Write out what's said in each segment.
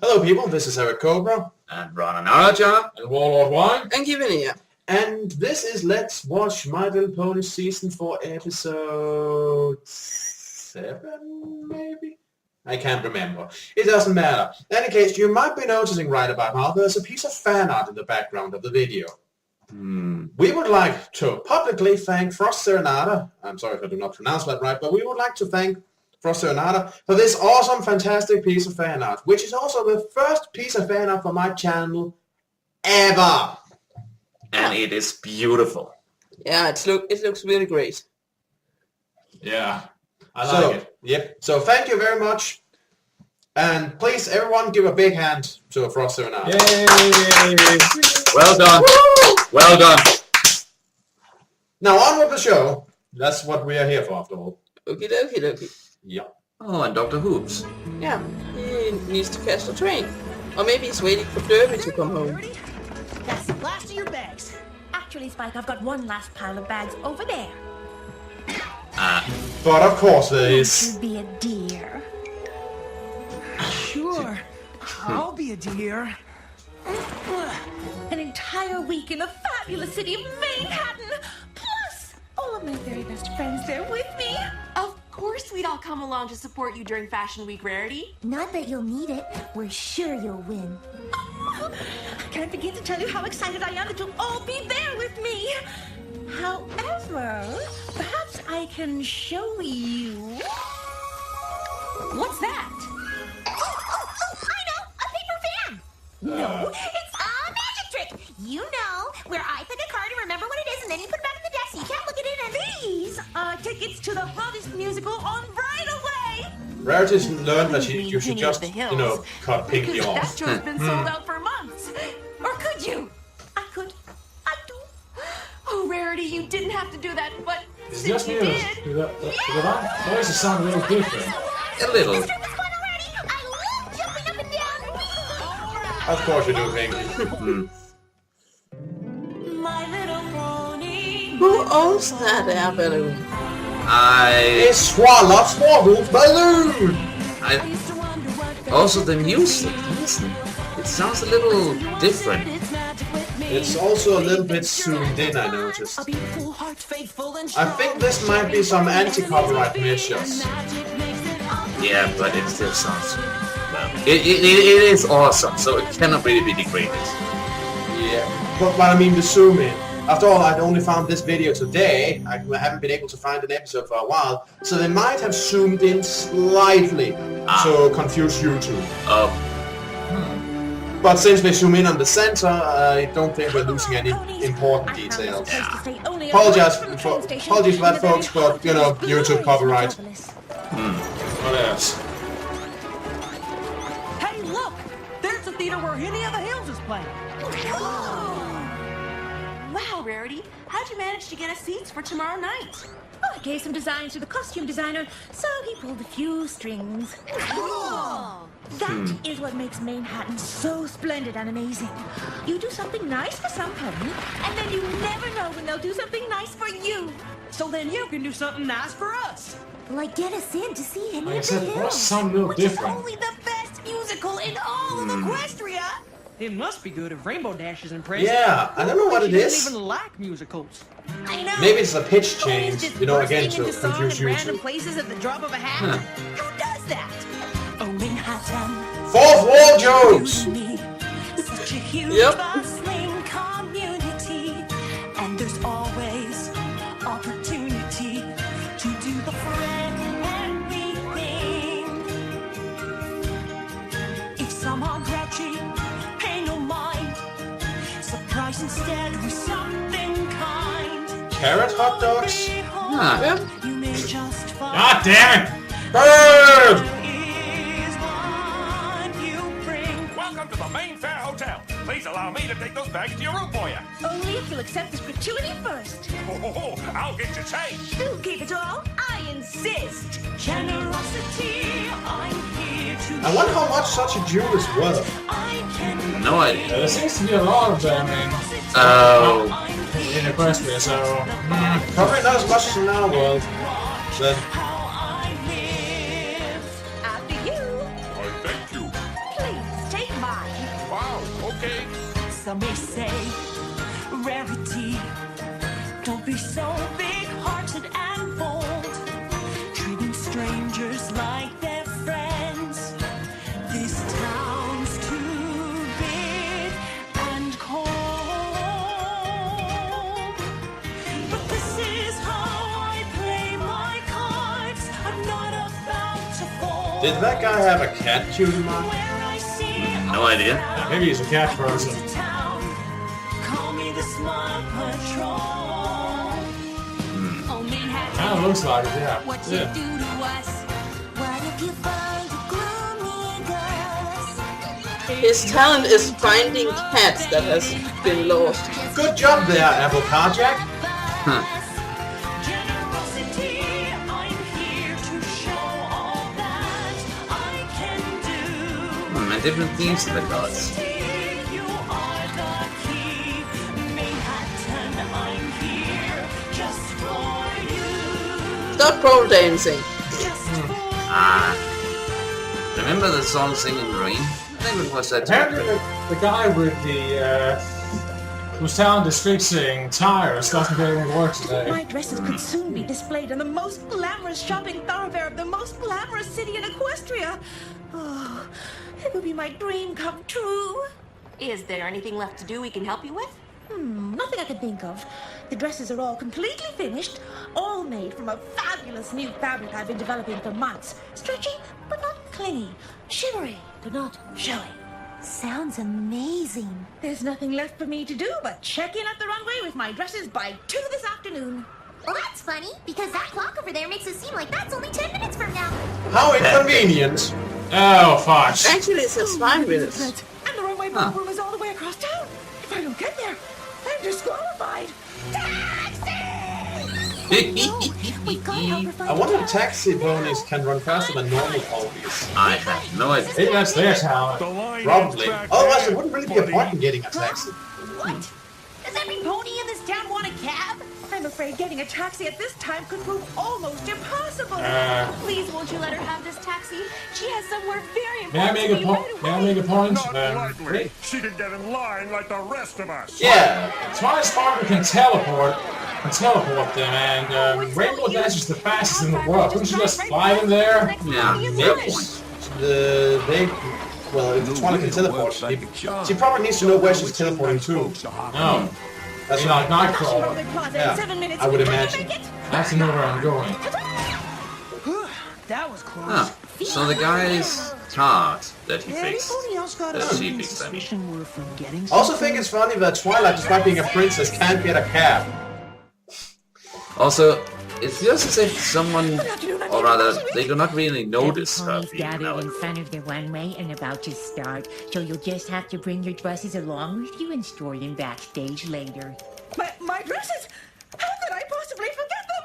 Hello people, this is Eric Cobra. And Ron Araja. And Warlord Wine. And Givinia. And this is Let's Watch My Little Pony Season 4 episode 7, maybe? I can't remember. It doesn't matter. In any case, you might be noticing right about now there's a piece of fan art in the background of the video. We would like to publicly thank Frost Serenada. I'm sorry if I do not pronounce that right, but we would like to thank Frost Serenada for this awesome, fantastic piece of fan art, which is also the first piece of fan art for my channel ever. And it is beautiful. Yeah, it looks really great. Yeah, I like it. Yep. So thank you very much. And please, everyone, give a big hand to Frost Serenada. Yay! Well done. Woo! Well done. Now on with the show. That's what we are here for, after all. Okie dokie dokie. Yeah. Oh, and Dr. Hoops. Yeah, he needs to catch the train. Or maybe he's waiting for Derby to come home. That's the last of your bags. Actually, Spike, I've got one last pile of bags over there. But of course there is. Won't you be a dear? Sure, I'll be a dear. An entire week in the fabulous city of Manehateen, plus all of my very best friends there with me. Of course we'd all come along to support you during Fashion Week, Rarity. Not that you'll need it. We're sure you'll win. I can't begin to tell you how excited I am that you'll all be there with me. However, perhaps I can show you. What's that? I know! A paper fan! No, it's a magic trick! You know, where I pick a card and remember what it is and then you put it back in the deck so you can't look at it and... These are tickets to the hottest musical on Bridalway! Rarity's learned that you should just, cut Pinky That off. show's been sold out for months. Or could you? I could. I do. Oh, Rarity, you didn't have to do that, but It's since just you me. did... Do that voice sound a little different. A little. This trip is fun already! I love jumping up and down! Of course you do, Pinky. My little pony. Who owns that air balloon? It's Swaddle's balloon! Also the music, listen. It sounds a little different. It's also a little bit zoomed in, I noticed. I think this might be some anti-copyright measures. Yeah, but it still sounds well. It is awesome, so it cannot really be degraded. Yeah, but I mean the zoom in. After all, I'd only found this video today. I haven't been able to find an episode for a while, so they might have zoomed in slightly to confuse YouTube. But since they zoom in on the center, I don't think we're losing any important details. Apologies for that, folks, but YouTube copyright. What else? Hey, look! There's the theater where Henny of the Hills is playing. Wow, Rarity, how'd you manage to get us seats for tomorrow night? Oh, I gave some designs to the costume designer, so he pulled a few strings. That is what makes Manehateen so splendid and amazing. You do something nice for somebody, and then you never know when they'll do something nice for you. So then you can do something nice for us. Like get us in to see Henny of the Except voice Hills. sound a little Which different. is only the best musical in all of Equestria. It must be good if Rainbow Dash is impressed. Yeah, I don't know what it She doesn't is. even like musicals. I know. Maybe it's a pitch Always change, just again bursting to into song confuse in random YouTube. places at the drop of a hat. Who does that? Oh, Manhattan. Fourth wall jokes! Such a huge Yep. bustling community, and there's always opportunity to do the friendly thing. If some are grouchy, pay no mind. Surprise instead with something kind. Carrot hot dogs? Ah, You may just find God damn it! Bird! is what you bring. Welcome to the Main Fair Hotel. Please allow me to take those bags to your room for you. Only if you'll accept this gratuity first. I'll get you changed. You keep it all. I insist. Generosity, I'm here to. I wonder how much such a jewel is worth. I can. no idea. There seems to be a lot of them in Equestria, so... Probably not as much as in our world. But How I live. After you. I thank you. Please take some may say. Rarity, don't be so big-hearted and bold, treating strangers like their friends. This town's too big and cold. But this is how I play my cards. I'm not about to fall. Did that guy have a cat cutie mark? Where I see No idea. Yeah, maybe he's a cat person. call me the Smart Patrol. Oh, Manhattan, Kind of looks like it, yeah. what you Yeah. do to us? What if you find a gloomy ghost? His talent is finding cats that has been lost. Good job there, Apple Carjack. Generosity, I'm here to show all that I can do. And different themes in the cards. You are the key. Manhattan, I'm here just for you. Stop pole dancing. Just for Ah. Remember the song Singing Rain? I think it was that. Apparently the guy with the, whose talent is fixing tires doesn't get any work My today. dresses could soon be displayed in the most glamorous shopping thoroughfare of the most glamorous city in Equestria. Oh, it would be my dream come true. Is there anything left to do we can help you with? Nothing I can think of. The dresses are all completely finished, all made from a fabulous new fabric I've been developing for months. Stretchy, but not clingy. Shimmery, but not showy. Sounds amazing. There's nothing left for me to do but check in at the runway with my dresses by 2 this afternoon. Well, that's funny, because that clock over there makes it seem like that's only 10 minutes from now. How inconvenient. Oh, fudge. Actually, it's just 5 minutes. And the runway ballroom is all the way across town. If I don't get there, I'm disqualified. We gotta help her find I wonder a if taxi ponies can run faster than normal ponies. I have no idea. Maybe that's their talent. The line Probably. is back Otherwise, there, there wouldn't really be a buddy. point in getting a taxi. What? Does every pony in this town want a cab? I'm afraid getting a taxi at this time could prove almost impossible. Please, won't you let her have this taxi? She has somewhere very May I important make to a be point? right May I away. make a point? Not likely. Great. She can get in line like the rest of us. Yeah. Twilight Sparkle can teleport them, and Rainbow Dash is the fastest in the world. Couldn't you just fly them there? Yeah, Maybe well, if the Twilight can teleport, she probably needs to know where she's teleporting to. No. That's Maybe not like Fashion Nightcrawler. Clothing Plaza Yeah, in 7 minutes. I would Can you imagine. make it? That's to know where I'm going. That was close. Huh. So the guy's card that he fixed. Anybody else got That a she sneaking fixed, I mean. suspicion we're forgetting I also something? think it's funny that Twilight, despite being a princess, can't get a cab. Also, it feels as if someone, or rather, they do not really notice her Ponies being gathered in out. front of the runway and about to start, so you'll just have to bring your dresses along with you and store them backstage later. My dresses! How could I possibly forget them?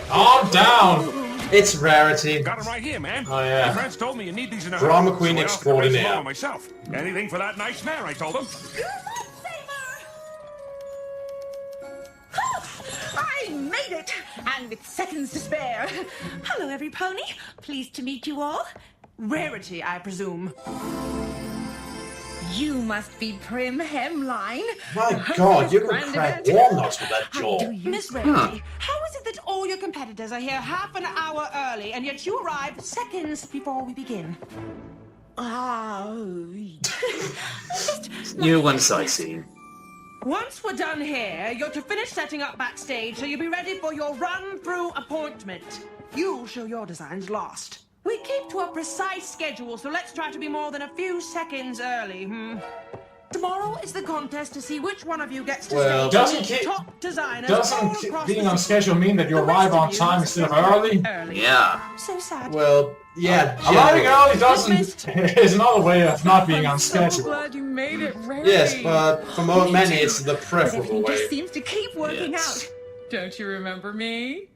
Calm down! It's Rarity. Got 'em right here, man. Oh, yeah. My friends told me you need these in a Drama hurry, queen so I offered to raise extraordinaire. them all myself. Anything for that nice mare, I told them. I made it! And with seconds to spare. Hello, every pony. Pleased to meet you all. Rarity, I presume. You must be Prim Hemline. My God, you can crack walnuts with that How jaw. do you Miss Rarity, how is it that all your competitors are here half an hour early, and yet you arrive seconds before we begin? New one sightseeing. Once we're done here, you're to finish setting up backstage so you'll be ready for your run-through appointment. You'll show your designs last. We keep to a precise schedule, so let's try to be more than a few seconds early, Tomorrow is the contest to see which one of you gets to Well, stage doesn't with keep- top designers all Doesn't across being the on city. schedule mean that you The rest arrive of on you time must instead of arrive early? Yeah. So sad. Well, yeah, Arriving generally. early doesn't is another way of not being on So schedule. glad you made it, Rarity. Yes, but for many it's the But preferable everything way. just seems to keep working Yes. out. Don't you remember me?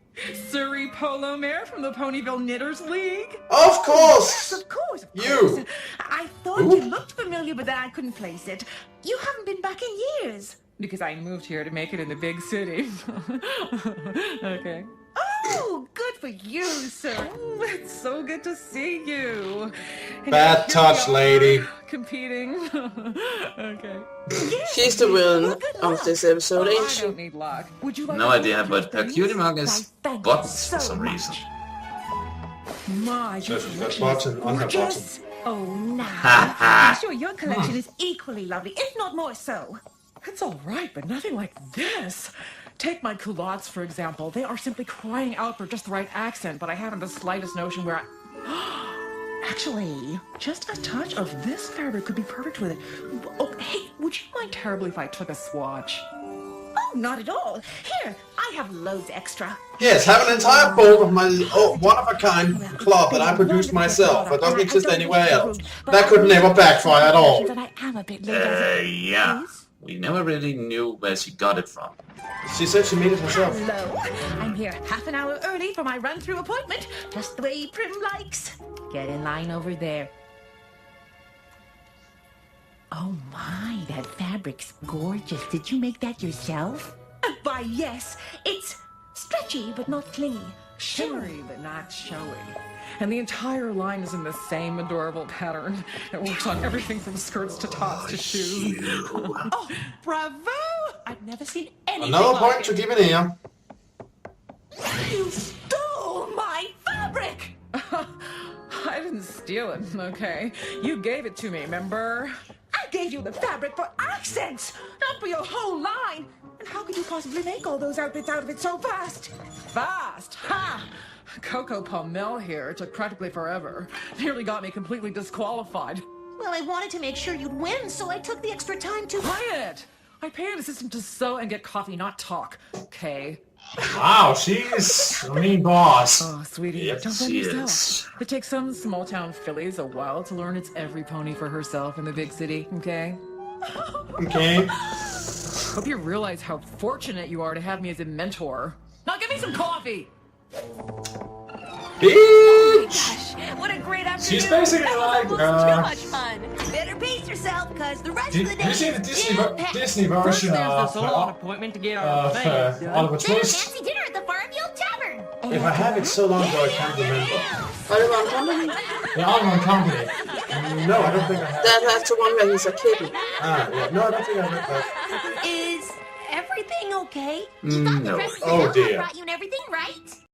Surrey Polo Mare from the Ponyville Knitters League? Of course! Of course, of You. course. I thought Who? you looked familiar, but then I couldn't place it. You haven't been back in years. Because I moved here to make it in the big city. Okay. Oh, good for you, sir. It's so good to see you. And Bad here we touch, are, lady. competing. Okay. She's the villain of this episode, ain't I she? don't need luck. Would you like No a idea, look but at her things? cutie mark is Why, thank you buttons so for some much. reason. My, So your she's got collection is button on her bottom. gorgeous. Oh, now. Ha ha. I'm sure your collection is equally lovely, if not more so. It's all right, but nothing like this. Take my culottes, for example. They are simply crying out for just the right accent, but I haven't the slightest notion where Actually, just a touch of this fabric could be perfect with it. Oh, hey, would you mind terribly if I took a swatch? Oh, not at all. Here, I have loads extra. Yes, have an entire bowl of my one-of-a-kind cloth that I produced myself. It doesn't exist anywhere else. That could never backfire at all. That I am a bit late. Yeah. We never really knew where she got it from. She said she made it herself. Hello. I'm here half an hour early for my run-through appointment, just the way Prim likes. Get in line over there. Oh my, that fabric's gorgeous. Did you make that yourself? Why, yes. It's stretchy but not clingy. Shimmery, but not showy. And the entire line is in the same adorable pattern. It works on everything from skirts to tops to shoes. Oh, bravo! I've never seen anything Another like point it. to give an ear. You stole my fabric! I didn't steal it, okay? You gave it to me, remember? I gave you the fabric for accents, not for your whole line. And how could you possibly make all those outfits out of it so fast? Fast! Ha! Coco Palmel here took practically forever. Nearly got me completely disqualified. Well, I wanted to make sure you'd win, so I took the extra time to... Quiet! I pay an assistant to sew and get coffee, not talk. Okay? Wow, she's a mean boss. Oh, sweetie, Yep, don't blame she yourself. is. It takes some small-town fillies a while to learn it's every pony for herself in the big city, okay? Okay. Hope you realize how fortunate you are to have me as a mentor. Now give me some coffee! Bitch! Gosh, what a great afternoon. She's basically like, Too much fun. Better pace yourself, because the rest of the Did day you see the Disney, is packed. Disney First version there's the of salon appointment to get our things done. Oliver Then a Twist? fancy dinner at the Farmfield Tavern. If I have it so long ago, I can't remember. Oliver and Company? The Oliver Company. No, I don't think I have. That has the one where he's a kitten. Ah, yeah. No, I don't think I read that. Is everything okay? No. Oh, dear. Brought you and everything, right?